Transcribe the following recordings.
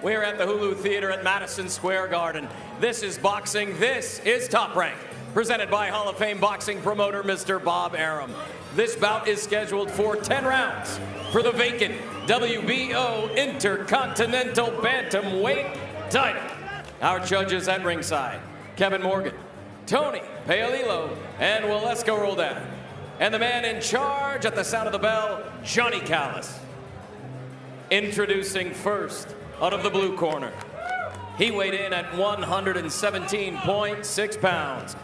We're at the Hulu Theater at Madison Square Garden. This is boxing. This is Top Rank, presented by Hall of Fame boxing promoter Mr. Bob Arum. This bout is scheduled for 10 rounds for the vacant WBO Intercontinental Bantamweight title. Our judges at ringside, Kevin Morgan, Tony Paolillo, and Waleska Roldan. And the man in charge at the sound of the bell, Johnny Callis. Introducing first, out of the blue corner. He weighed in at 117.6 pounds.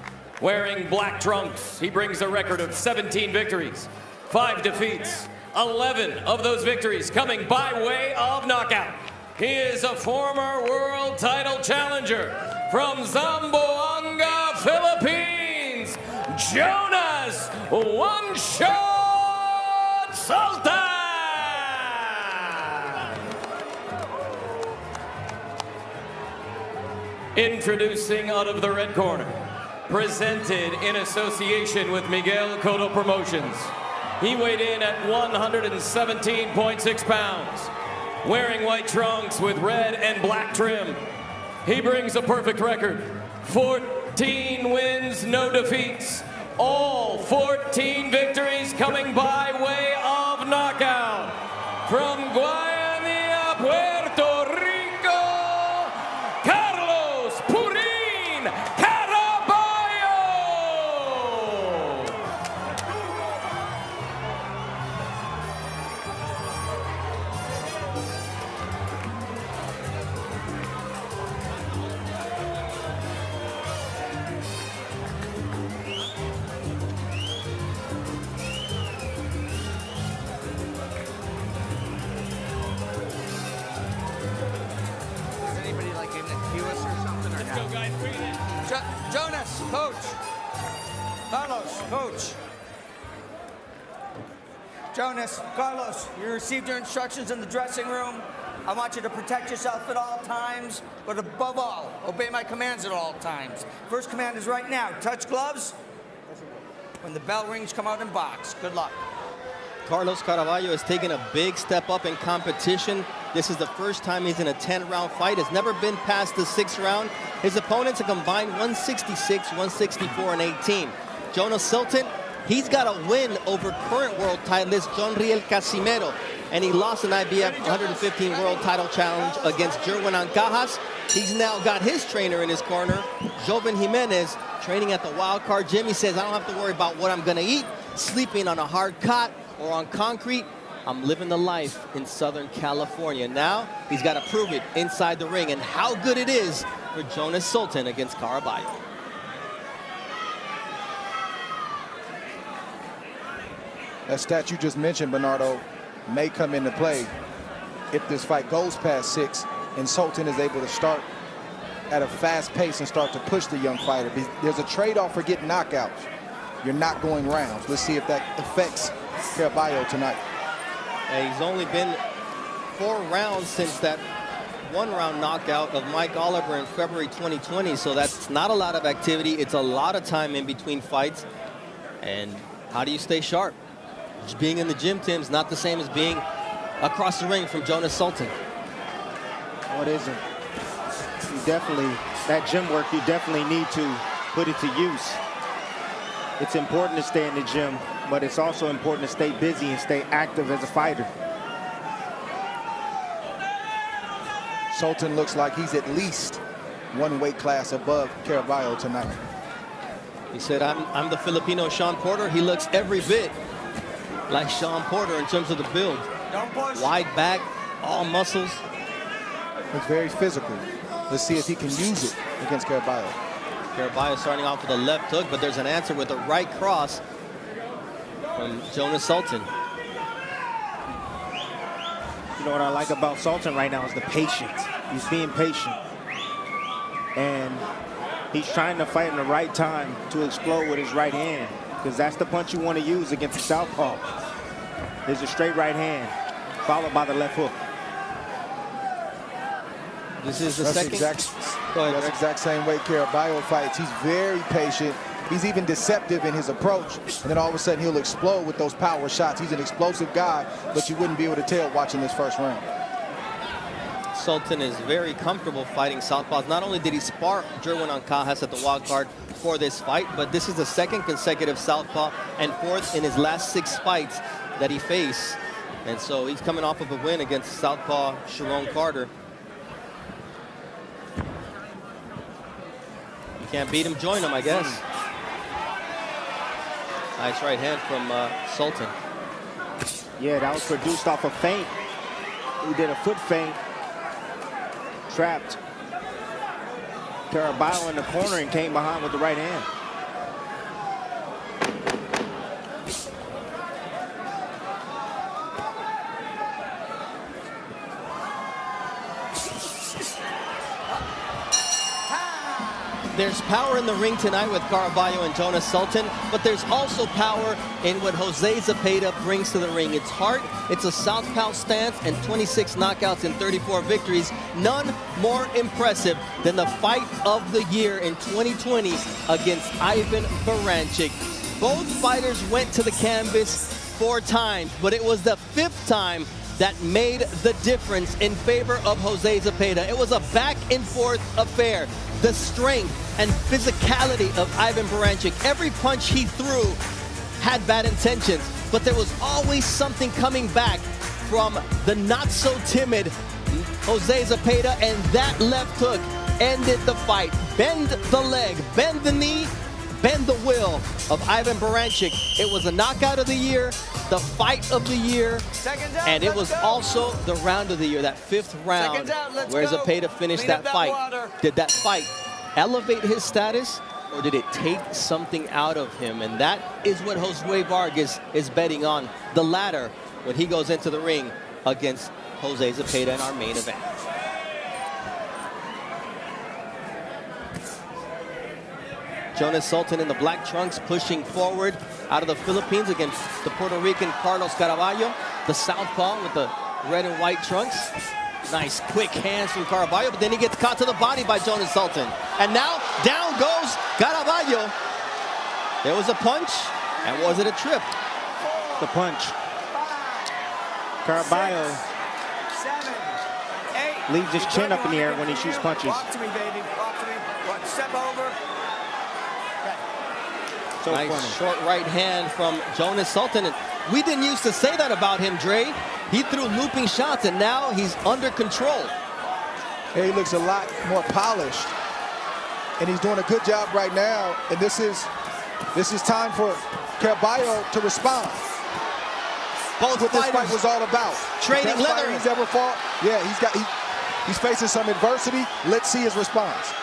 Wearing black trunks, he brings a record of 17 victories, 5 defeats, 11 of those victories coming by way of knockout. He is a former world title challenger from Zamboanga, Philippines, Jonas One Shot Sultan! Introducing out of the red corner, presented in association with Miguel Cotto Promotions. He weighed in at 117.6 pounds, wearing white trunks with red and black trim. He brings a perfect record, 14 wins, no defeats, all 14 victories coming by way of knockout. From Guayanilla, Puerto Rico, Caraballo! Is anybody like in the queue or something? Or Let's go, guys, bring it in. Jonas, coach. Carlos, coach. Jonas, Carlos, you received your instructions in the dressing room. I want you to protect yourself at all times, but above all, obey my commands at all times. First command is right now. Touch gloves. When the bell rings, come out and box. Good luck. Carlos Caraballo has taken a big step up in competition. This is the first time he's in a 10-round fight. Has never been past the 6th round. His opponent's a combined 166, 164, and 18. Jonas Sultan, he's got a win over current world titleist Jonriel Casimero, and he lost an IBF 115 world title challenge against Jerwin Ancajas. He's now got his trainer in his corner, Joven Jimenez, training at the Wild Card Gym. He says, I don't have to worry about what I'm going to eat, sleeping on a hard cot or on concrete. I'm living the life in Southern California. Now, he's got to prove it inside the ring and how good it is for Jonas Sultan against Caraballo. That stat you just mentioned, Bernardo, may come into play if this fight goes past 6 and Sultan is able to start at a fast pace and start to push the young fighter. There's a trade-off for getting knockouts. You're not going rounds. Let's see if that affects Caraballo tonight. He's only been 4 rounds since that 1-round knockout of Mike Oliver in February 2020, so that's not a lot of activity. It's a lot of time in between fights. And how do you stay sharp? Just being in the gym, Tim, is not the same as being across the ring from Jonas Sultan. Oh, it isn't. You definitely, that gym work, you definitely need to put it to use. It's important to stay in the gym, but it's also important to stay busy and stay active as a fighter. Sultan looks like he's at least 1 weight class above Caraballo tonight. He said, I'm the Filipino Sean Porter. He looks every bit like Sean Porter in terms of the build. Don't push. Wide back, all muscles. It's very physical. Let's see if he can use it against Caraballo. Caraballo starting off with a left hook, but there's an answer with a right cross from Jonas Sultan. You know what I like about Sultan right now is the patience. He's being patient. And he's trying to fight in the right time to explode with his right hand, because that's the punch you want to use against the southpaw. There's a straight right hand, followed by the left hook. This is the That's second. That's exact same way Caraballo fights. He's very patient. He's even deceptive in his approach. And then all of a sudden he'll explode with those power shots. He's an explosive guy, but you wouldn't be able to tell watching this first round. Sultan is very comfortable fighting southpaws. Not only did he spar Jerwin Ancajas at the wild card for this fight, but this is the second consecutive southpaw and fourth in his last 6 fights that he faced. And so he's coming off of a win against southpaw Sharon Carter. You can't beat him, join him, I guess. Nice right hand from Sultan. Yeah, that was produced off a feint. He did a foot feint. Trapped Caraballo in the corner and came behind with the right hand. There's power in the ring tonight with Caraballo and Jonas Sultan, but there's also power in what Jose Zepeda brings to the ring. It's heart, it's a southpaw stance, and 26 knockouts and 34 victories. None more impressive than the fight of the year in 2020 against Ivan Baranchyk. Both fighters went to the canvas 4 times, but it was the 5th time that made the difference in favor of Jose Zepeda. It was a back and forth affair. The strength and physicality of Ivan Baranchyk. Every punch he threw had bad intentions, but there was always something coming back from the not so timid Jose Zepeda, and that left hook ended the fight. Bend the leg, bend the knee, bend the will of Ivan Baranchyk. It was a knockout of the year, the fight of the year, and it was also the round of the year, that 5th round where Zepeda finished that fight. Did that fight elevate his status, or did it take something out of him? And that is what Josue Vargas is betting on, the latter, when he goes into the ring against Jose Zepeda in our main event. Jonas Sultan in the black trunks pushing forward out of the Philippines against the Puerto Rican Carlos Caraballo. The southpaw with the red and white trunks. Nice quick hands from Caraballo, but then he gets caught to the body by Jonas Sultan. And now down goes Caraballo. There was a punch, and was it a trip? The punch. Caraballo leaves his chin up in the air when he shoots punches. Walk to me, baby. Walk to me. Step over. So nice funny. Short right hand from Jonas Sultan. And we didn't used to say that about him, Dre. He threw looping shots, and now he's under control. He looks a lot more polished, and he's doing a good job right now. And this is time for Caraballo to respond. Both That's what this fight was all about. Trading Best leather. fight he's ever fought. Yeah, he's facing some adversity. Let's see his response.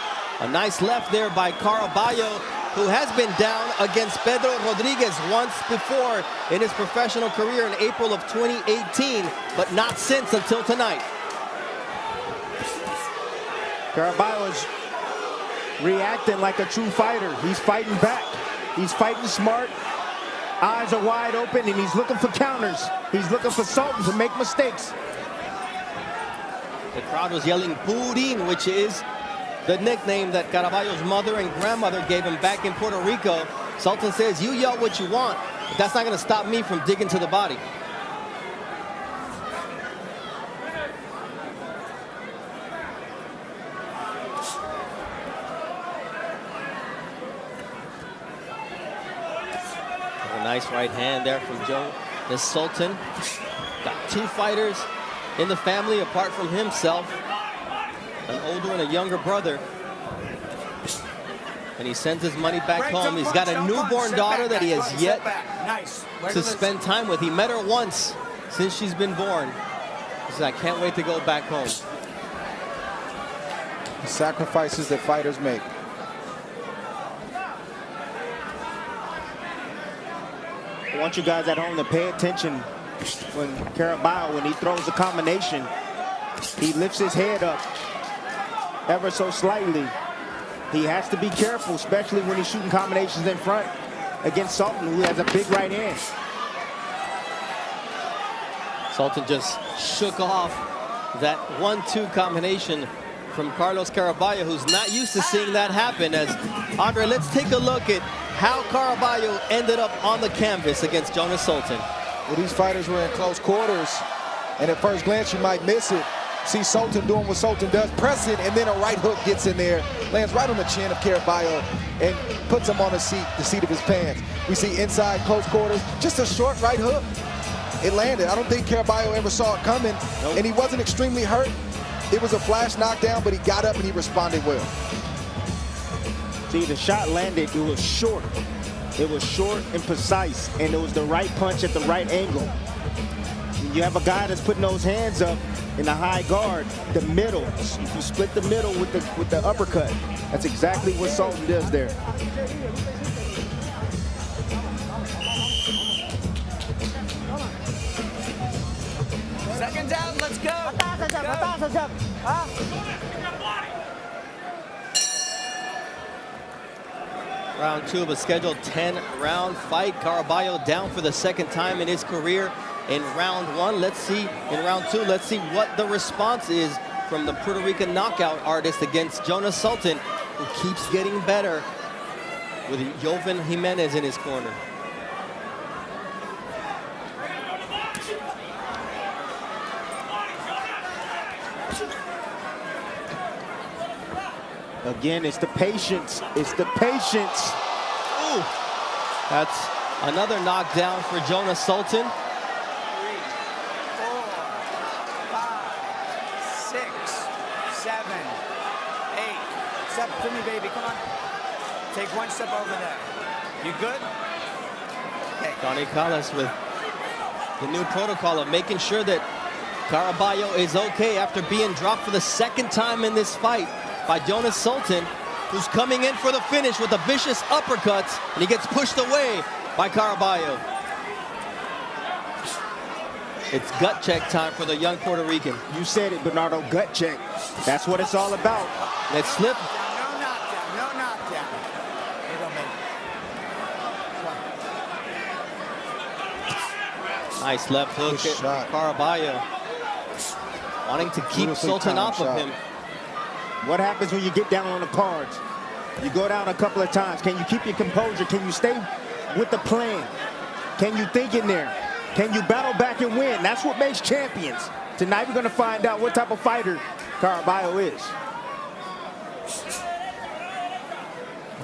A nice left there by Caraballo, who has been down against Pedro Rodriguez once before in his professional career in April of 2018, but not since until tonight. Caraballo is reacting like a true fighter. He's fighting back. He's fighting smart. Eyes are wide open, and he's looking for counters. He's looking for Sultan to make mistakes. The crowd was yelling Purin, which is the nickname that Caraballo's mother and grandmother gave him back in Puerto Rico. Sultan says, you yell what you want, but that's not going to stop me from digging to the body. A nice right hand there from Jonas Sultan. Got 2 fighters in the family apart from himself. An older and a younger brother. And he sends his money back home. He's got a newborn daughter that he has yet to spend time with. He met her once since she's been born. He said, I can't wait to go back home. The sacrifices that fighters make. I want you guys at home to pay attention when Caraballo, when he throws a combination, he lifts his head up ever so slightly. He has to be careful, especially when he's shooting combinations in front against Sultan, who has a big right hand. Sultan just shook off that 1-2 combination from Carlos Caraballo, who's not used to seeing that happen. As Andre, let's take a look at how Caraballo ended up on the canvas against Jonas Sultan. Well, these fighters were in close quarters, and at first glance you might miss it, See Sultan doing what Sultan does, pressing, and then a right hook gets in there, lands right on the chin of Caraballo, and puts him on the seat of his pants. We see inside close quarters, just a short right hook. It landed. I don't think Caraballo ever saw it coming, and he wasn't extremely hurt. It was a flash knockdown, but he got up and he responded well. See, the shot landed, it was short. It was short and precise, and it was the right punch at the right angle. When you have a guy that's putting those hands up in the high guard, the middle, if you split the middle with the uppercut, that's exactly what Sultan does there. Seconds out, let's go. Round 2 of a scheduled 10-round fight. Caraballo down for the second time in his career in round 1. Let's see, in round 2, let's see what the response is from the Puerto Rican knockout artist against Jonas Sultan, who keeps getting better with Jovan Jimenez in his corner. Again, it's the patience. It's the patience. Ooh, that's another knockdown for Jonas Sultan. 3, 4, 5, 6, 7, 8. Step to me, baby. Come on. Take one step over there. You good? Okay. Donnie Callis with the new protocol of making sure that Caraballo is okay after being dropped for the second time in this fight by Jonas Sultan, who's coming in for the finish with a vicious uppercut, and he gets pushed away by Caraballo. It's gut check time for the young Puerto Rican. You said it, Bernardo, gut check. That's what it's all about. Let's slip. No knockdown. No knockdown. It don't make. Nice left hook Good shot. at Caraballo, wanting to keep Beautifully Sultan timed off of shot. him. What happens when you get down on the cards? You go down a couple of times. Can you keep your composure? Can you stay with the plan? Can you think in there? Can you battle back and win? That's what makes champions. Tonight we're going to find out what type of fighter Caraballo is.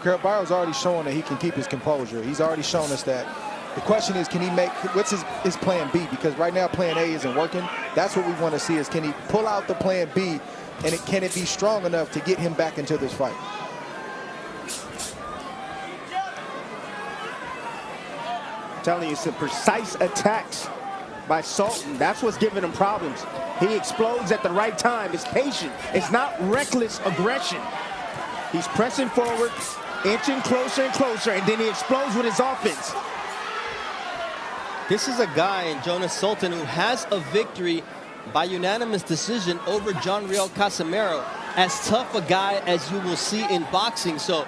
Caraballo's already showing that he can keep his composure. He's already shown us that. The question is, can he make, what's his plan B? Because right now plan A isn't working. That's what we want to see, is can he pull out the plan B, and can it be strong enough to get him back into this fight? I'm telling you, it's the precise attacks by Sultan. That's what's giving him problems. He explodes at the right time. It's patient. It's not reckless aggression. He's pressing forward, inching closer and closer, and then he explodes with his offense. This is a guy in Jonas Sultan who has a victory by unanimous decision over John Riel Casimero. As tough a guy as you will see in boxing. So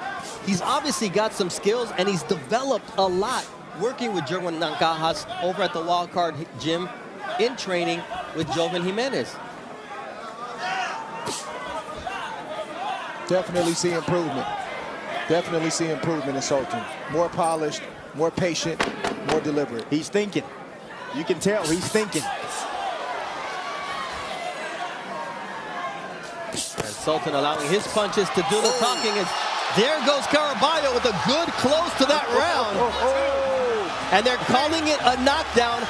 he's obviously got some skills, and he's developed a lot working with Jerwin Nancajas over at the Wild Card Gym in training with Jovan Jimenez. Definitely see improvement. Definitely see improvement in Sultan. More polished, more patient, more deliberate. He's thinking. You can tell he's thinking. And Sultan allowing his punches to do the talking. And there goes Caraballo with a good close to that round. And they're calling it a knockdown.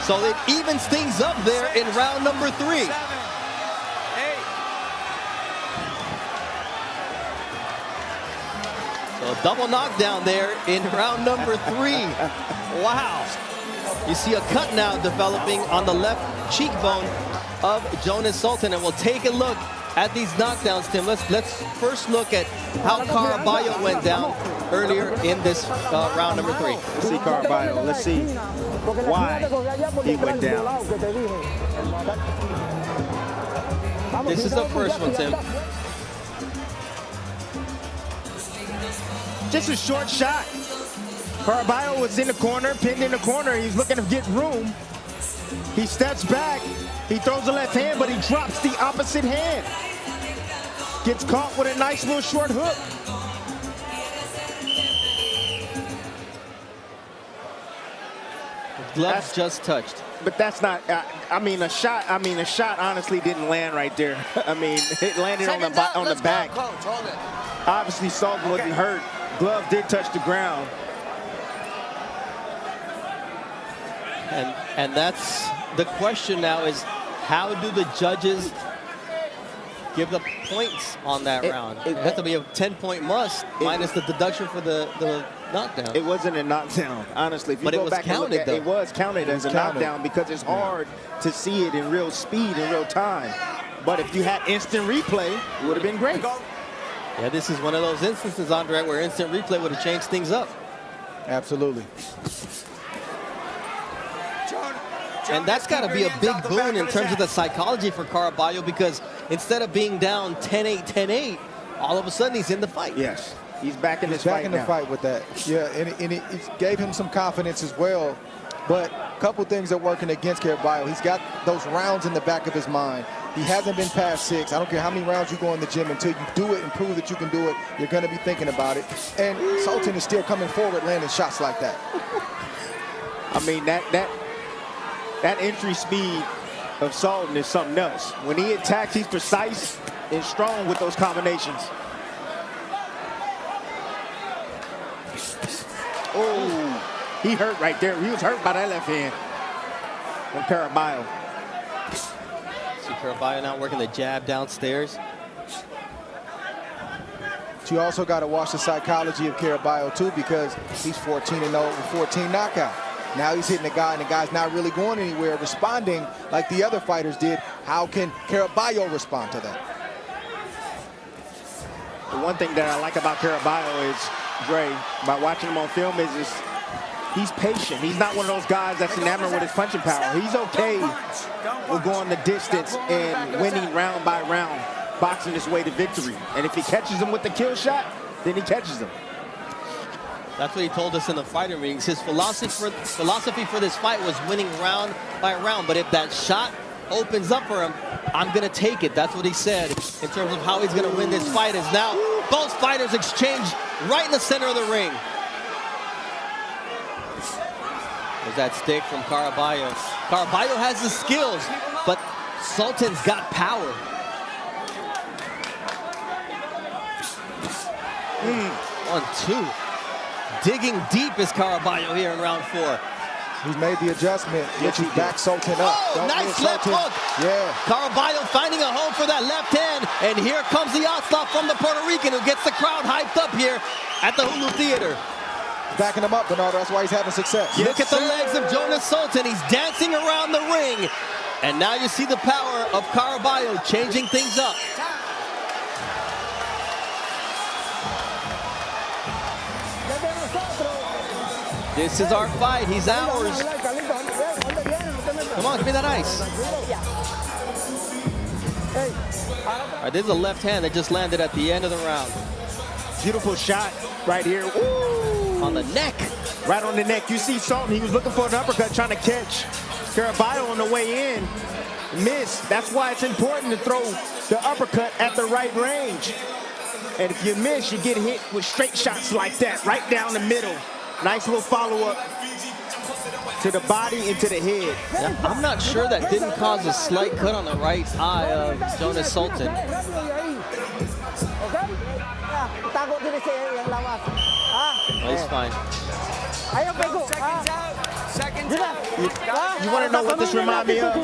So it evens things up there in round number 3. 7, 8. So a double knockdown there in round number 3. Wow. You see a cut now developing on the left cheekbone of Jonas Sultan, and we'll take a look at these knockdowns, Tim. Let's first look at how Caraballo went down earlier in this round number 3. Let's see Caraballo. Let's see why he went down. This is the first one, Tim. Just a short shot. Caraballo was in the corner, pinned in the corner. He's looking to get room. He steps back. He throws the left hand, but he drops the opposite hand. Gets caught with a nice little short hook. Gloves just touched. but that's not. I mean, a shot honestly didn't land right there. I mean, it landed on the back. Coach, hold it. Obviously, Sultan wasn't hurt. Glove did touch the ground. And that's the question now is, how do the judges give the points on that round? It has to be a 10-point must, minus the deduction for the knockdown. It wasn't a knockdown, honestly. If you go back and look at it, it was counted as a knockdown because it's hard to see it in real speed, in real time. But if you had instant replay, it would have been great. Yeah, this is one of those instances, Andre, where instant replay would have changed things up. Absolutely. And that's got to be a big boon in terms of the psychology for Caraballo, because instead of being down 10-8, 10-8, all of a sudden he's in the fight. Yes, he's back in this fight now. He's back in the fight with that. Yeah, and it gave him some confidence as well. But a couple things are working against Caraballo. He's got those rounds in the back of his mind. He hasn't been past 6. I don't care how many rounds you go in the gym, until you do it and prove that you can do it, you're going to be thinking about it. And Sultan is still coming forward, landing shots like that. I mean, that entry speed of Sultan is something else. When he attacks, he's precise and strong with those combinations. Oh, he hurt right there. He was hurt by that left hand from Caraballo. See Caraballo now working the jab downstairs. But you also got to watch the psychology of Caraballo too, because he's 14-0 with 14 knockout. Now he's hitting the guy, and the guy's not really going anywhere, responding like the other fighters did. How can Caraballo respond to that? The one thing that I like about Caraballo is, Dre, by watching him on film, is he's patient. He's not one of those guys that's enamored with his punching power. He's okay with going the distance and winning round by round, boxing his way to victory. And if he catches him with the kill shot, then he catches him. That's what he told us in the fighter meetings. His philosophy for this fight was winning round by round. But if that shot opens up for him, I'm going to take it. That's what he said in terms of how he's going to win this fight. Is now both fighters exchange right in the center of the ring. There's that stick from Caraballo. Caraballo has the skills, but Sultan's got power. 1-2. Digging deep is Caraballo here in round 4. He's made the adjustment, which he backs Sultan up. Oh, nice left hook. Yeah. Caraballo finding a home for that left hand, and here comes the onslaught from the Puerto Rican, who gets the crowd hyped up here at the Hulu Theater. Backing him up, Bernardo. That's why he's having success. Look at the legs of Jonas Sultan. He's dancing around the ring. And now you see the power of Caraballo changing things up. This is our fight. He's ours. Come on, give me that ice. All right, this is a left hand that just landed at the end of the round. Beautiful shot right here. Ooh. On the neck. Right on the neck. You see Sultan, he was looking for an uppercut, trying to catch Caraballo on the way in. Missed. That's why it's important to throw the uppercut at the right range. And if you miss, you get hit with straight shots like that, right down the middle. Nice little follow-up to the body and to the head. Yeah, I'm not sure that didn't cause a slight cut on the right eye of Jonas Sultan. Oh, he's fine. You want to know what this reminds me of?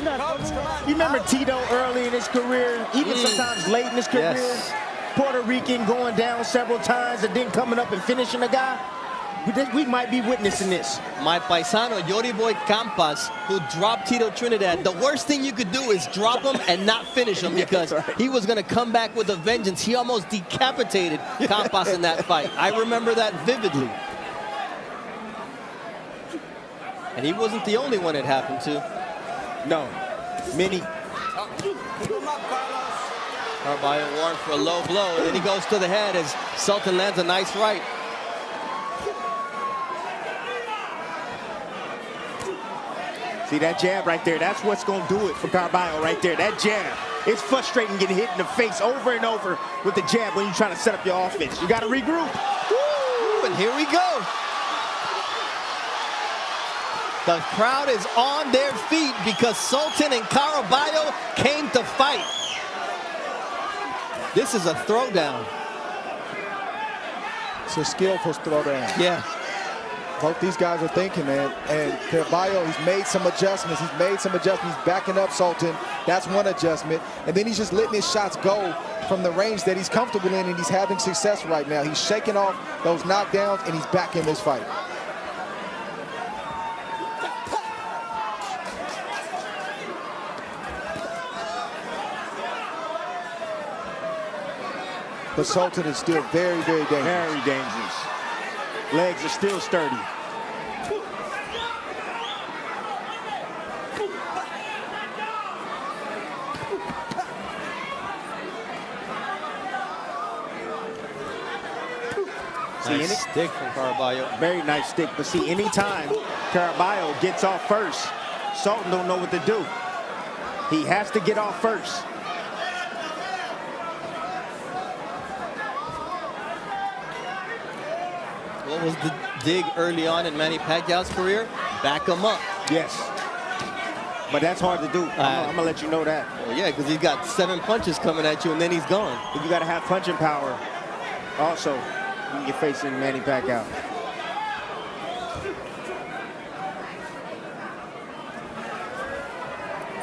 You remember Tito early in his career, even sometimes late in his career? Yes. Puerto Rican going down several times and then coming up and finishing a guy? We might be witnessing this. My paisano, Yori Boy Campas, who dropped Tito Trinidad, the worst thing you could do is drop him and not finish him, because he was going to come back with a vengeance. He almost decapitated Campas in that fight. I remember that vividly. And he wasn't the only one it happened to. No, many. Caraballo warned for a low blow, and then he goes to the head as Sultan lands a nice right. See that jab right there? That's what's going to do it for Caraballo right there. That jab. It's frustrating getting hit in the face over and over with the jab when you're trying to set up your offense. You got to regroup. Woo, and here we go. The crowd is on their feet because Sultan and Caraballo came to fight. This is a throwdown. It's a skillful throwdown. Yeah. Both these guys are thinking, man. And Caraballo, he's made some adjustments. He's backing up Sultan. That's one adjustment. And then he's just letting his shots go from the range that he's comfortable in, and he's having success right now. He's shaking off those knockdowns, and he's back in this fight. But Sultan is still very, very dangerous. Very dangerous. Legs are still sturdy. Nice stick from Caraballo. Very nice stick. But see, anytime Caraballo gets off first, Sultan don't know what to do. He has to get off first. What was the dig early on in Manny Pacquiao's career? Back him up. Yes. But that's hard to do. I'm going to let you know that. Well, yeah, because he's got 7 punches coming at you, and then he's gone. But you got to have punching power also when you're facing Manny Pacquiao.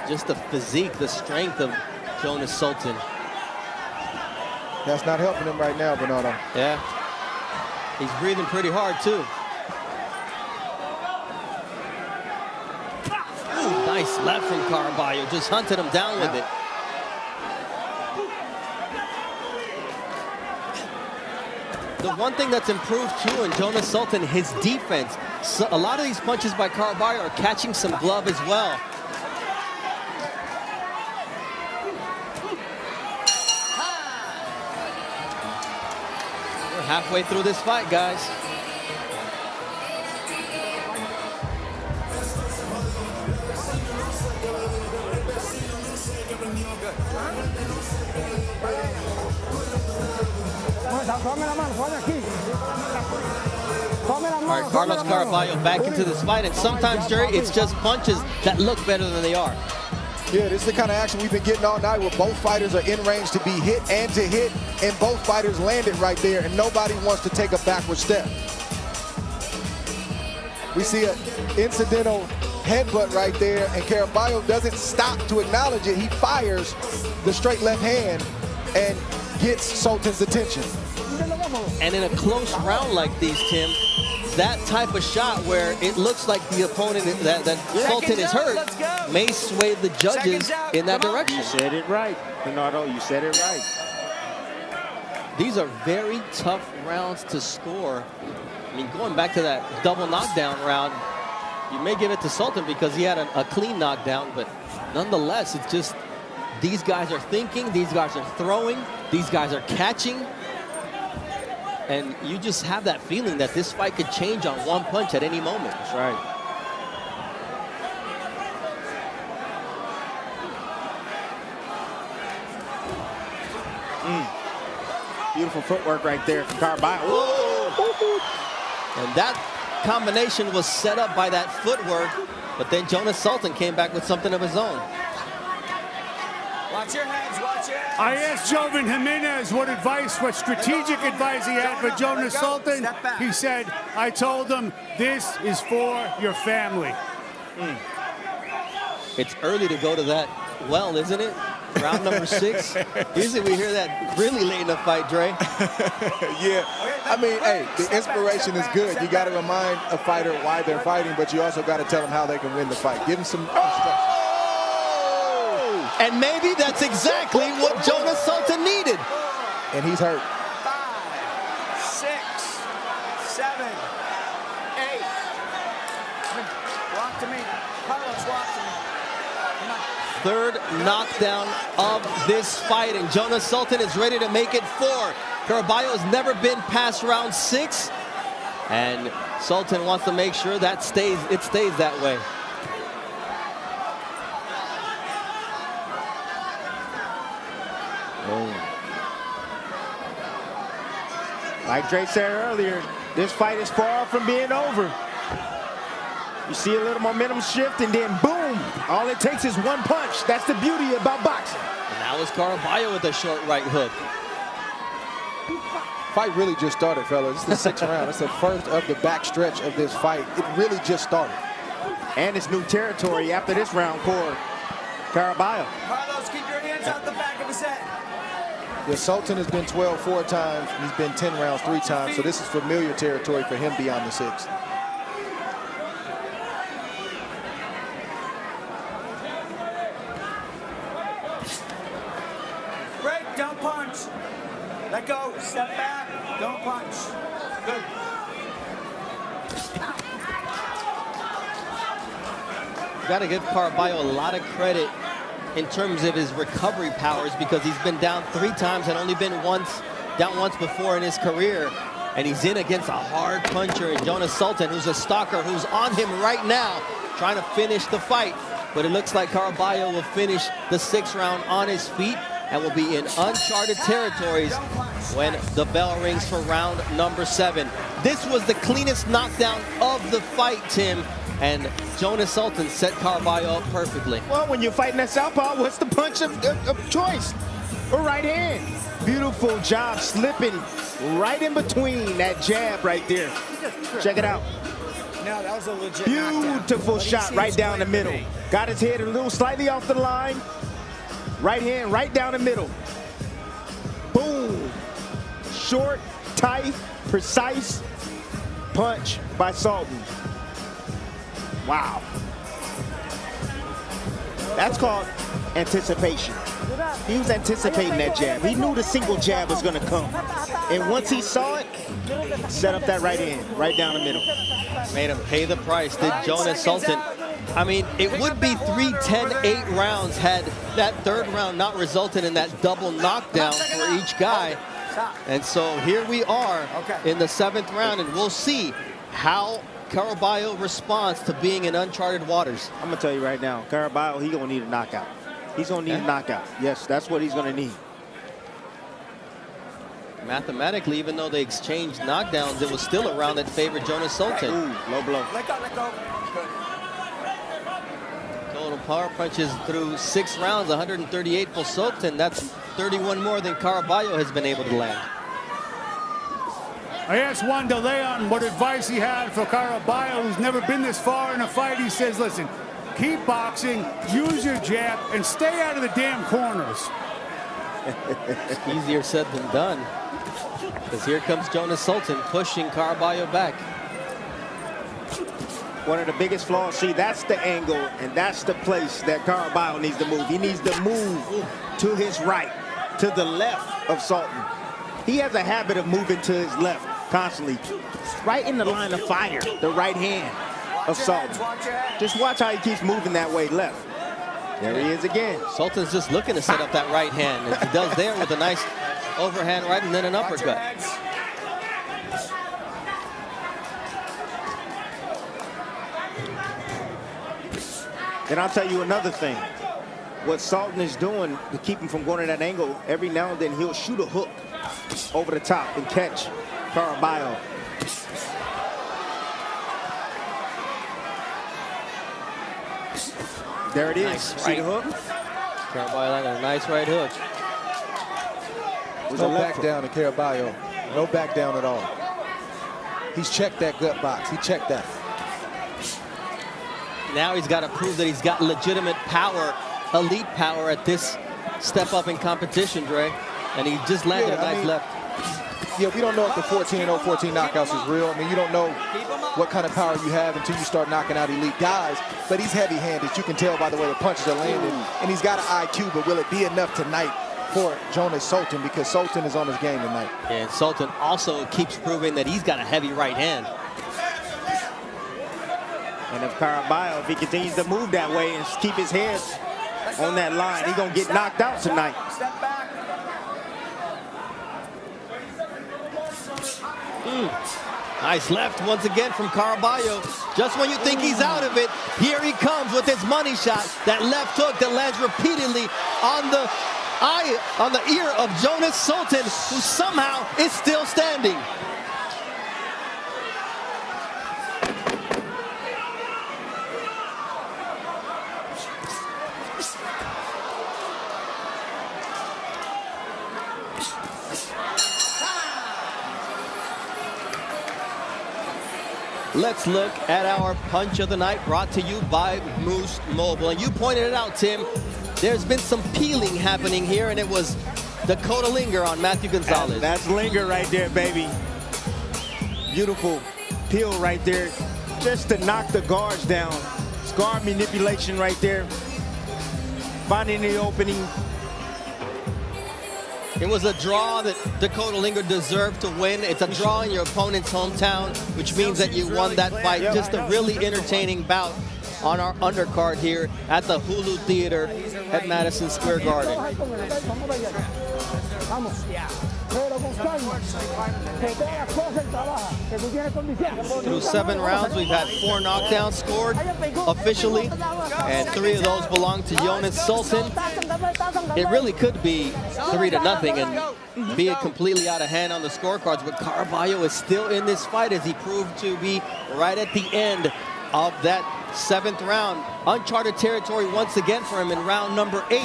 Just the physique, the strength of Jonas Sultan. That's not helping him right now, Bernardo. Yeah. He's breathing pretty hard, too. Ooh, nice left from Caraballo. Just hunted him down with it. The one thing that's improved, too, in Jonas Sultan, his defense. So a lot of these punches by Caraballo are catching some glove as well. We're halfway through this fight, guys. All right, Carlos Caraballo back into this fight, and sometimes, Jerry, it's just punches that look better than they are. Yeah, this is the kind of action we've been getting all night where both fighters are in range to be hit and to hit, and both fighters landed right there, and nobody wants to take a backward step. We see an incidental headbutt right there, and Caraballo doesn't stop to acknowledge it. He fires the straight left hand and gets Sultan's attention. And in a close round like these, Tim, that type of shot where it looks like the opponent that Sultan is hurt may sway the judges in that direction. You said it right, Bernardo. You said it right. These are very tough rounds to score. I mean, going back to that double knockdown round, you may give it to Sultan because he had a clean knockdown, but nonetheless, it's just these guys are thinking, these guys are throwing, these guys are catching. And you just have that feeling that this fight could change on one punch at any moment. That's right. Beautiful footwork right there from Caraballo. And that combination was set up by that footwork, but then Jonas Sultan came back with something of his own. Watch your hands, watch your hands. I asked Joven Jimenez what strategic advice he had for Jonas Sultan. He said, I told him, this is for your family. It's early to go to that well, isn't it? Round number 6. Usually we hear that really late in the fight, Dre. Yeah, I mean, hey, the inspiration is good. You got to remind a fighter why they're fighting, but you also got to tell them how they can win the fight. Give them some instruction. And maybe that's exactly what Jonas Sultan needed. And he's hurt. 5, 6, 7, 8. Walk to me. Carlos, walk to me. Come on. Third knockdown of this fight, and Jonas Sultan is ready to make it 4. Caraballo has never been past round 6, and Sultan wants to make sure that it stays that way. Like Dre said earlier, this fight is far from being over. You see a little momentum shift, and then boom! All it takes is one punch. That's the beauty about boxing. And that was Caraballo with a short right hook. Fight really just started, fellas. It's the sixth round. It's the first of the back stretch of this fight. It really just started. And it's new territory after this round for Caraballo. Carlos, keep your hands out the back of his head. The Sultan has been 12 4 times. He's been 10 rounds 3 times. So this is familiar territory for him beyond the sixth. Break, don't punch. Let go, step back, don't punch. Good. Got to give Caraballo a lot of credit in terms of his recovery powers, because he's been down 3 times and only been down once before in his career. And he's in against a hard puncher in Jonas Sultan, who's a stalker, who's on him right now, trying to finish the fight. But it looks like Caraballo will finish the 6th round on his feet and will be in uncharted territories when the bell rings for round number 7. This was the cleanest knockdown of the fight, Tim. And Jonas Sultan set Caraballo up perfectly. Well, when you're fighting that southpaw, what's the punch of choice? A right hand. Beautiful job slipping right in between that jab right there. Check it out. No, that was a legit Beautiful shot right down the middle. Got his head a little slightly off the line. Right hand right down the middle. Boom. Short, tight, precise punch by Sultan. Wow. That's called anticipation. He was anticipating that jab. He knew the single jab was going to come. And once he saw it, set up that right hand, right down the middle. Made him pay the price, did Jonas Sultan. I mean, it would be 3-10-8 rounds had that 3rd round not resulted in that double knockdown for each guy. And so here we are in the 7th round, and we'll see how Caraballo responds to being in uncharted waters. I'm going to tell you right now, Caraballo, he's going to need a knockout. He's going to need a knockout. Yes, that's what he's going to need. Mathematically, even though they exchanged knockdowns, it was still a round that favored Jonas Sultan. Ooh, low blow. Let go, let go. Good. Total power punches through 6 rounds, 138 for Sultan. That's 31 more than Caraballo has been able to land. I asked Juan de Leon what advice he had for Caraballo, who's never been this far in a fight. He says, listen, keep boxing, use your jab, and stay out of the damn corners. Easier said than done, because here comes Jonas Sultan pushing Caraballo back. One of the biggest flaws, see, that's the angle, and that's the place that Caraballo needs to move. He needs to move to his right, to the left of Sultan. He has a habit of moving to his left constantly. Right in the line of fire, the right hand of Sultan. Just watch how he keeps moving that way left. There he is again. Sultan's just looking to set up that right hand, as he does there with a nice overhand right and then an uppercut. And I'll tell you another thing. What Sultan is doing to keep him from going to that angle, every now and then he'll shoot a hook over the top and catch Caraballo. There it is. Nice See the hook? Caraballo landed a nice right hook. No back down to Caraballo. No back down at all. He's checked that gut box. He checked that. Now he's got to prove that he's got legitimate power, elite power at this step up in competition, Dre. And he just landed a nice left. Yeah, we don't know if the 14-0, 14 knockouts is real. I mean, you don't know what kind of power you have until you start knocking out elite guys. But he's heavy-handed. You can tell by the way the punches are landing. And he's got an IQ, but will it be enough tonight for Jonas Sultan? Because Sultan is on his game tonight. And Sultan also keeps proving that he's got a heavy right hand. And if Caraballo, if he continues to move that way and keep his head on that line, he's going to get knocked out tonight. Step back. Nice left once again from Caraballo. Just when you think he's out of it, here he comes with his money shot. That left hook that lands repeatedly on the eye, on the ear of Jonas Sultan, who somehow is still standing. Let's look at our punch of the night, brought to you by Moose Mobile. And you pointed it out, Tim. There's been some peeling happening here, and it was Dakota Linger on Matthew Gonzalez. That's Linger right there, baby. Beautiful peel right there, just to knock the guards down. It's guard manipulation right there. Finding the opening. It was a draw that Dakota Linger deserved to win. It's a draw in your opponent's hometown, which means that you won that fight. Just a really entertaining bout on our undercard here at the Hulu Theater at Madison Square Garden. Through 7 rounds, we've had 4 knockdowns scored officially, and 3 of those belong to Jonas Sultan. It really could be 3-0 and be it completely out of hand on the scorecards, but Caraballo is still in this fight as he proved to be right at the end of that 7th round. Uncharted territory once again for him in round number 8,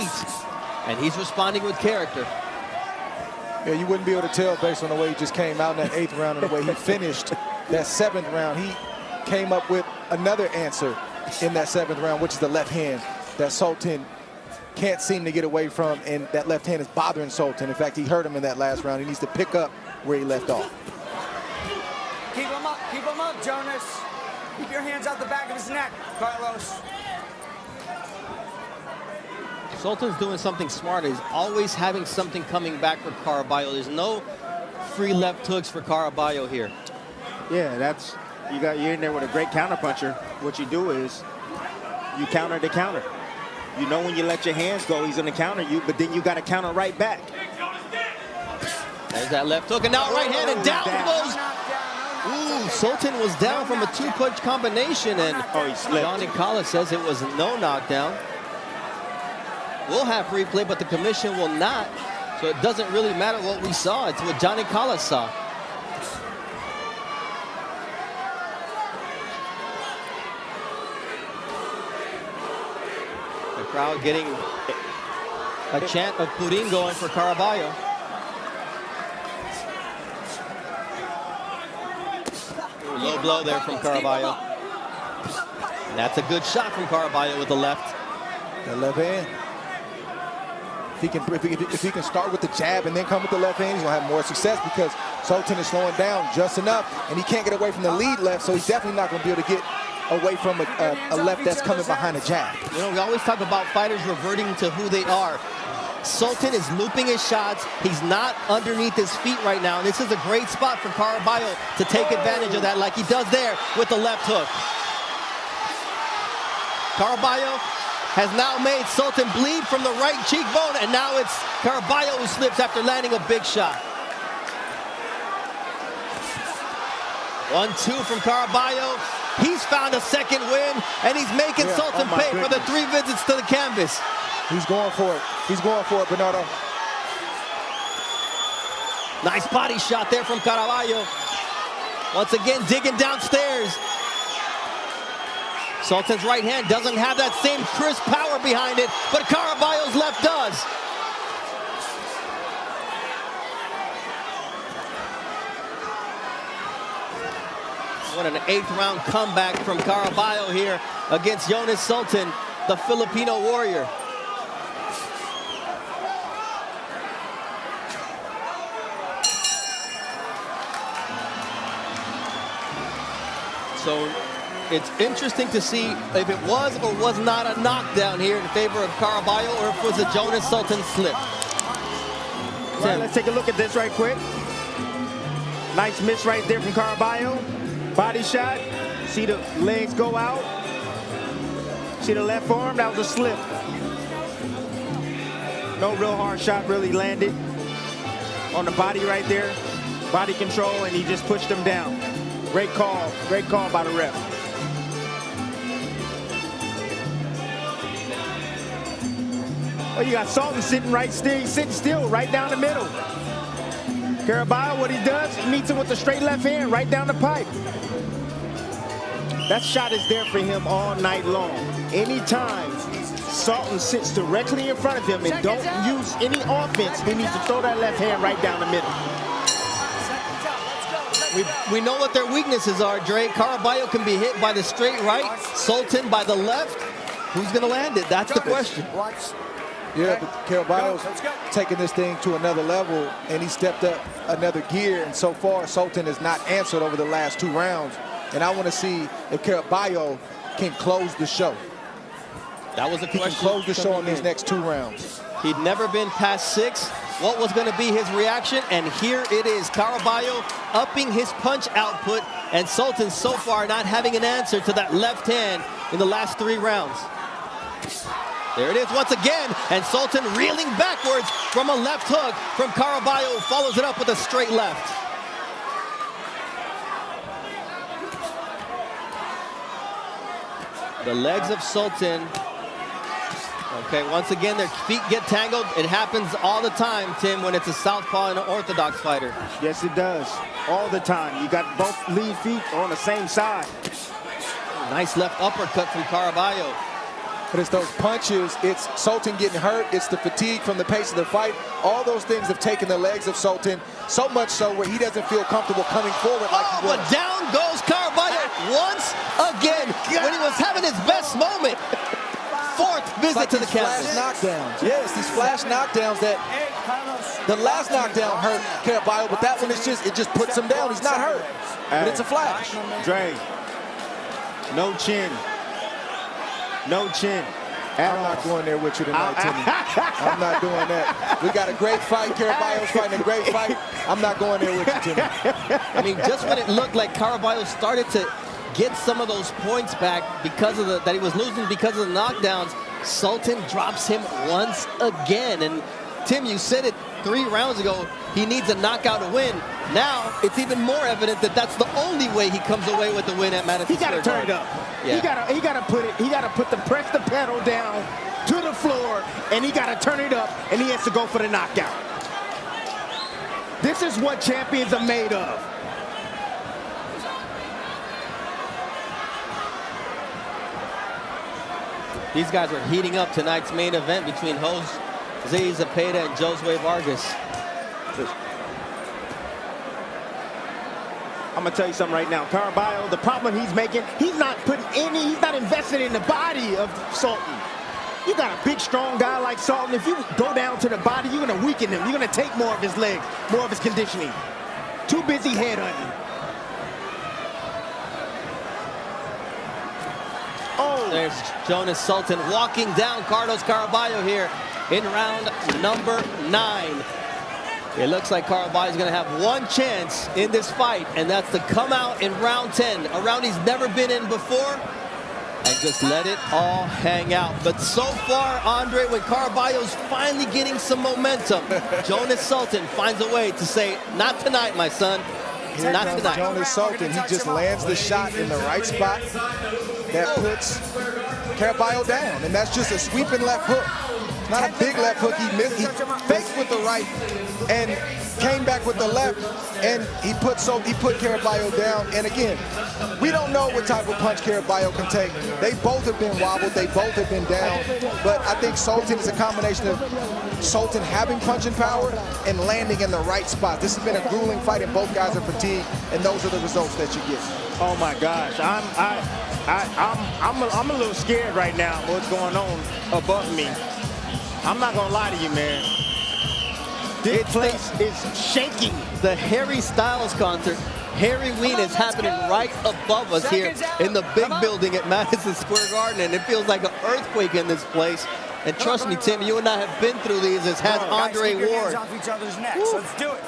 and he's responding with character. Yeah, you wouldn't be able to tell based on the way he just came out in that 8th round and the way he finished that 7th round. He came up with another answer in that 7th round, which is the left hand that Sultan can't seem to get away from, and that left hand is bothering Sultan. In fact, he hurt him in that last round. He needs to pick up where he left off. Keep him up, Jonas. Keep your hands out the back of his neck, Carlos. Sultan's doing something smart. He's always having something coming back for Caraballo. There's no free left hooks for Caraballo here. Yeah, that's, you're in there with a great counterpuncher. What you do is you counter the counter. You know when you let your hands go, he's going to counter you, but then you got to counter right back. There's that left hook, and now right hand, and down goes. Ooh, Sultan was down from a 2-punch combination, and he slipped. Johnny Collis says it was no knockdown. We'll have replay, but the commission will not, so it doesn't really matter what we saw. It's what Johnny Collis saw. The crowd getting a chant of Purin going for Caraballo. Low blow there from Caraballo. And that's a good shot from Caraballo with the left. The left hand. If he can start with the jab and then come with the left hand, he's gonna have more success because Sultan is slowing down just enough, and he can't get away from the lead left, so he's definitely not gonna be able to get away from a left that's coming behind a jab. You know, we always talk about fighters reverting to who they are. Sultan is looping his shots. He's not underneath his feet right now. And this is a great spot for Caraballo to take advantage of that like he does there with the left hook. Caraballo has now made Sultan bleed from the right cheekbone, and now it's Caraballo who slips after landing a big shot. 1-2 from Caraballo. He's found a second win, and he's making Sultan pay for the 3 visits to the canvas. He's going for it. He's going for it, Bernardo. Nice body shot there from Caraballo. Once again, digging downstairs. Sultan's right hand doesn't have that same crisp power behind it, but Caraballo's left does. What an 8th round comeback from Caraballo here against Jonas Sultan, the Filipino warrior. So it's interesting to see if it was or was not a knockdown here in favor of Caraballo, or if it was a Jonas Sultan slip. Right, let's take a look at this right quick. Nice miss right there from Caraballo. Body shot. See the legs go out. See the left arm? That was a slip. No real hard shot really landed on the body right there. Body control, and he just pushed him down. Great call by the ref. Oh, you got Sultan sitting still right down the middle. Caraballo, what he does, he meets him with a straight left hand right down the pipe. That shot is there for him all night long. Anytime Sultan sits directly in front of him and don't use any offense, he needs to throw that left hand right down the middle. We know what their weaknesses are, Dre. Caraballo can be hit by the straight right, Sultan by the left. Who's going to land it? That's the question. Watch. Yeah, but Caraballo's taking this thing to another level, and he stepped up another gear, and so far Sultan has not answered over the last 2 rounds. And I want to see if Caraballo can close the show. That was a question. He can close the show in these next 2 rounds. He'd never been past 6. What was going to be his reaction? And here it is. Caraballo upping his punch output, and Sultan so far not having an answer to that left hand in the last 3 rounds. There it is once again, and Sultan reeling backwards from a left hook from Caraballo, follows it up with a straight left. The legs of Sultan. Okay, once again, their feet get tangled. It happens all the time, Tim, when it's a southpaw and an orthodox fighter. Yes, it does. All the time. You got both lead feet on the same side. Nice left uppercut from Caraballo. But it's those punches, it's Sultan getting hurt, it's the fatigue from the pace of the fight. All those things have taken the legs of Sultan, so much so where he doesn't feel comfortable coming forward like he was. But down goes Caraballo once again when he was having his best moment. 4th visit to the canvas. Flash knockdowns. Yes, these flash knockdowns that the last knockdown hurt Caraballo, but that one is just, it just puts him down. He's not hurt, but it's a flash. Dre, no chin. No chin. I'm not going there with you tonight, Timmy. I'm not doing that. We got a great fight. Caraballo's fighting a great fight. I'm not going there with you, Timmy. I mean, just when it looked like Caraballo started to get some of those points back because of that he was losing because of the knockdowns, Sultan drops him once again. And Tim, you said it 3 rounds ago, he needs a knockout to win. Now it's even more evident that that's the only way he comes away with the win at Madison He got to turn it up. Yeah. He got to press the pedal down to the floor, and he got to turn it up, and he has to go for the knockout. This is what champions are made of. These guys are heating up tonight's main event between Jose Zepeda and Josue Vargas. I'm gonna tell you something right now. Caraballo, the problem he's making, he's not invested in the body of Sultan. You got a big, strong guy like Sultan. If you go down to the body, you're gonna weaken him. You're gonna take more of his legs, more of his conditioning. Too busy headhunting. Oh, there's Jonas Sultan walking down Carlos Caraballo here in round number 9. It looks like Caraballo is going to have one chance in this fight, and that's to come out in round 10, a round he's never been in before, and just let it all hang out. But so far, Andre, when Caraballo's finally getting some momentum, Jonas Sultan finds a way to say, not tonight, my son. Not tonight. Jonas Sultan, he just lands the shot in the right spot that puts Caraballo down, and that's just a sweeping left hook. Not a big left hook. He missed. He faked with the right and came back with the left, and he put Caraballo down. And again, we don't know what type of punch Caraballo can take. They both have been wobbled. They both have been down. But I think Sultan is a combination of Sultan having punching power and landing in the right spot. This has been a grueling fight, and both guys are fatigued, and those are the results that you get. Oh my gosh, I'm a little scared right now. What's going on above me? I'm not gonna lie to you, man. This place is shaking. The Harry Styles concert, Harry Ween, is happening right above us here in the big building at Madison Square Garden, and it feels like an earthquake in this place. And trust me, Tim, you and I have been through these, as has Andre Ward.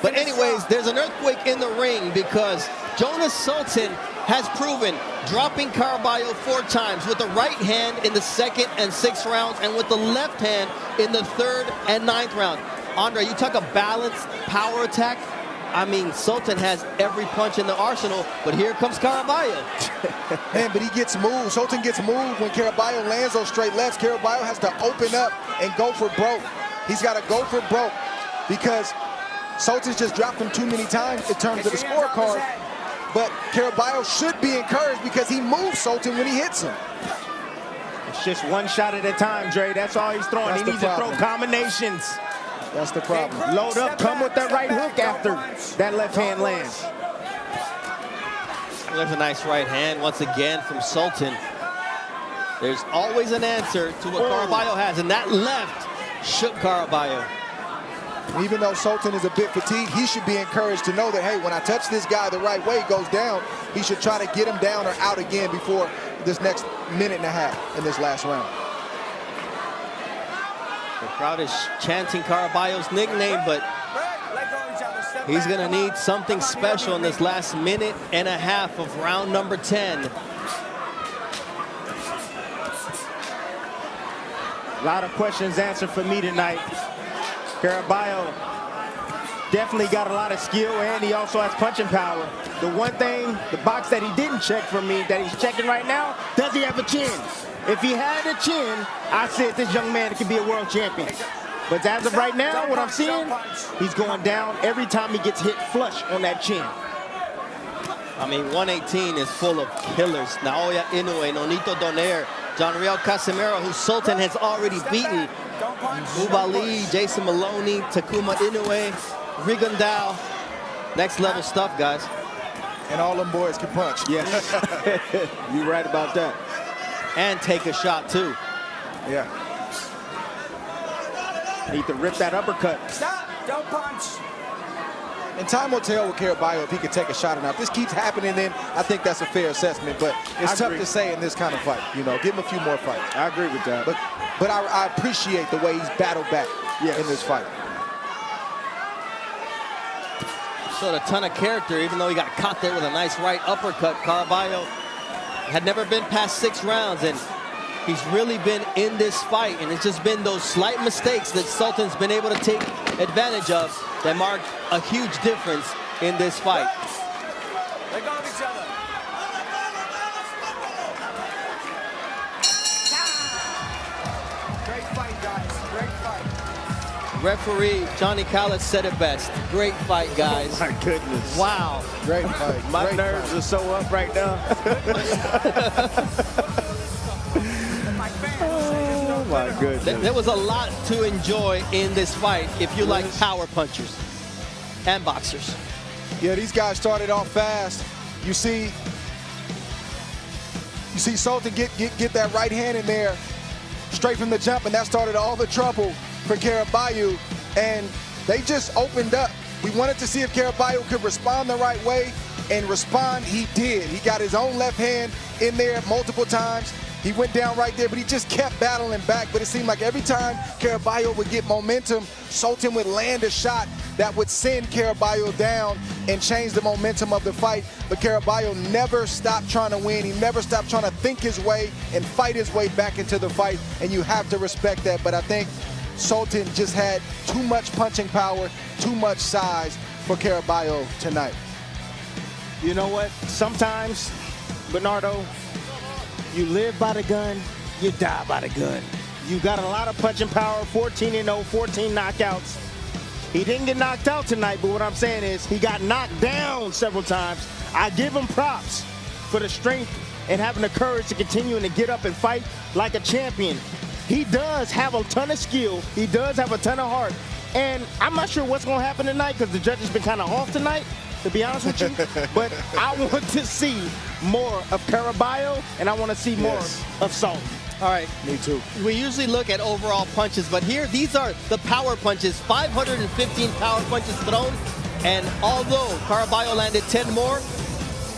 But anyways, there's an earthquake in the ring because Jonas Sultan has proven dropping Caraballo 4 times with the right hand in the 2nd and 6th rounds, and with the left hand in the 3rd and 9th round. Andre, you talk a balanced power attack. I mean, Sultan has every punch in the arsenal, but here comes Caraballo. Man, but he gets moved. Sultan gets moved when Caraballo lands those straight lefts. Caraballo has to open up and go for broke. He's got to go for broke because Sultan's just dropped him too many times in terms of the scorecard. But Caraballo should be encouraged because he moves Sultan when he hits him. It's just one shot at a time, Dre. That's all he's throwing. He needs to throw combinations. That's the problem. Load up, come with that right hook after that left hand lands. There's a nice right hand once again from Sultan. There's always an answer to what Caraballo has, and that left shook Caraballo. Even though Sultan is a bit fatigued, he should be encouraged to know that, hey, when I touch this guy the right way, he goes down, he should try to get him down or out again before this next minute and a half in this last round. The crowd is chanting Caraballo's nickname, but he's going to need something special in this last minute and a half of round number 10. A lot of questions answered for me tonight. Caraballo definitely got a lot of skill, and he also has punching power. The one thing, the box that he didn't check for me, that he's checking right now, does he have a chin? If he had a chin, I said this young man could be a world champion. But as of right now, what I'm seeing, he's going down every time he gets hit flush on that chin. I mean, 118 is full of killers. Naoya Inoue, Nonito Donaire, John Riel Casimiro, who Sultan has already beaten. Ubali, Jason Maloney, Takuma Inoue, Rigondao. Next level stuff, guys. And all them boys can punch. Yes, you're right about that. And take a shot, too. Yeah. Need to rip that uppercut. Stop! Don't punch! And time will tell with Caraballo if he can take a shot or not. If this keeps happening, then I think that's a fair assessment. But it's tough to say in this kind of fight. You know, give him a few more fights. I agree with that. But I appreciate the way he's battled back in this fight. Showed a ton of character, even though he got caught there with a nice right uppercut. Caraballo had never been past 6 rounds, and he's really been in this fight. And it's just been those slight mistakes that Sultan's been able to take advantage of that marked a huge difference in this fight. Let go of each other. Great fight, guys. Great fight. Referee Johnny Callis said it best. Great fight, guys. Oh my goodness. Wow. Great fight. My Great nerves fight. are so up right now. Oh my goodness. There was a lot to enjoy in this fight if you like power punchers and boxers. Yeah, these guys started off fast. You see Sultan get that right hand in there straight from the jump, and that started all the trouble for Caraballo, and they just opened up. We wanted to see if Caraballo could respond the right way, and respond he did. He got his own left hand in there multiple times. He went down right there, but he just kept battling back. But it seemed like every time Caraballo would get momentum, Sultan would land a shot that would send Caraballo down and change the momentum of the fight. But Caraballo never stopped trying to win. He never stopped trying to think his way and fight his way back into the fight, and you have to respect that. But I think Sultan just had too much punching power, too much size for Caraballo tonight. You know what? Sometimes, Bernardo, you live by the gun, you die by the gun. You got a lot of punching power, 14-0, 14 knockouts. He didn't get knocked out tonight, but what I'm saying is he got knocked down several times. I give him props for the strength and having the courage to continue and to get up and fight like a champion. He does have a ton of skill. He does have a ton of heart. And I'm not sure what's going to happen tonight because the judge has been kind of off tonight, to be honest with you. But I want to see more of Caraballo, and I want to see more of Sultan. All right. Me too. We usually look at overall punches, but here, these are the power punches. 515 power punches thrown, and although Caraballo landed 10 more,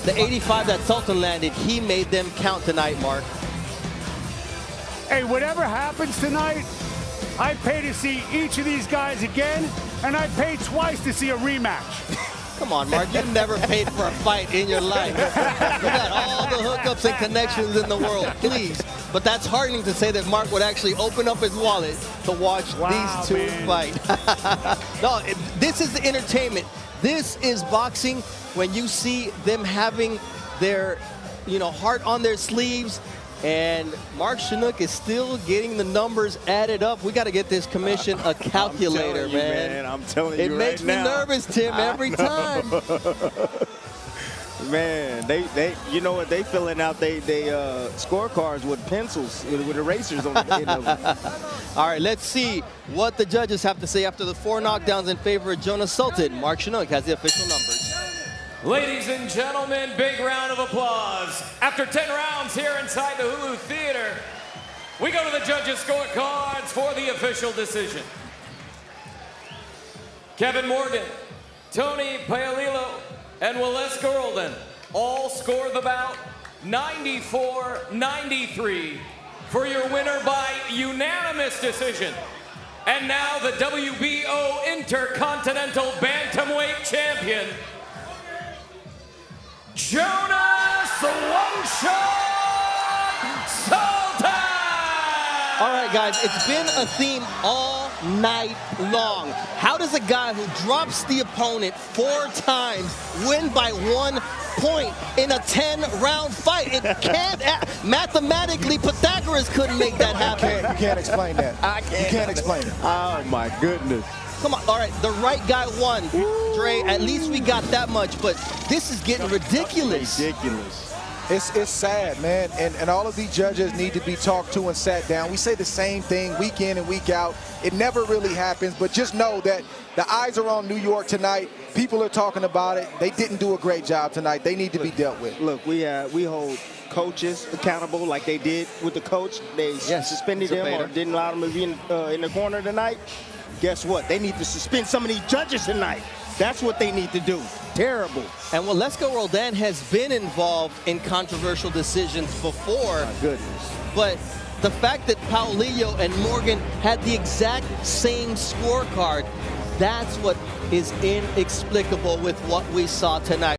the 85 that Sultan landed, he made them count tonight, Mark. Hey, whatever happens tonight, I pay to see each of these guys again, and I pay twice to see a rematch. Come on, Mark, you've never paid for a fight in your life. You got all the hookups and connections in the world, please. But that's heartening to say that Mark would actually open up his wallet to watch these two fight. No, this is the entertainment. This is boxing when you see them having their, heart on their sleeves. And Mark Chinook is still getting the numbers added up. We got to get this commission a calculator, man. I'm telling you, it makes me nervous, Tim, every time. Man, they you know what? They filling out they scorecards with pencils, with erasers on the end of them. All right, let's see what the judges have to say after the 4 knockdowns in favor of Jonas Sultan. Mark Chinook has the official numbers. Ladies and gentlemen, big round of applause. After 10 rounds here inside the Hulu Theater, we go to the judges' scorecards for the official decision. Kevin Morgan, Tony Paolillo, and Waleska Roldan all score the bout 94-93 for your winner by unanimous decision. And now the WBO Intercontinental Bantamweight Champion, Jonas the One Shot Sultan! All right, guys, it's been a theme all night long. How does a guy who drops the opponent 4 times win by 1 point in a 10-round fight? It can't, mathematically, Pythagoras couldn't make that happen. You can't explain that. I can't. You can't explain it. Oh, my goodness. Come on, all right, the right guy won. Dre, at least we got that much, but this is getting ridiculous. Ridiculous. It's sad, man, and all of these judges need to be talked to and sat down. We say the same thing week in and week out. It never really happens, but just know that the eyes are on New York tonight. People are talking about it. They didn't do a great job tonight. They need to be dealt with. Look, we hold coaches accountable like they did with the coach. They suspended them or didn't allow them to be in the corner tonight. Guess what? They need to suspend some of these judges tonight. That's what they need to do. Terrible. And Waleska Roldan has been involved in controversial decisions before. My goodness. But the fact that Paolillo and Morgan had the exact same scorecard, that's what is inexplicable with what we saw tonight.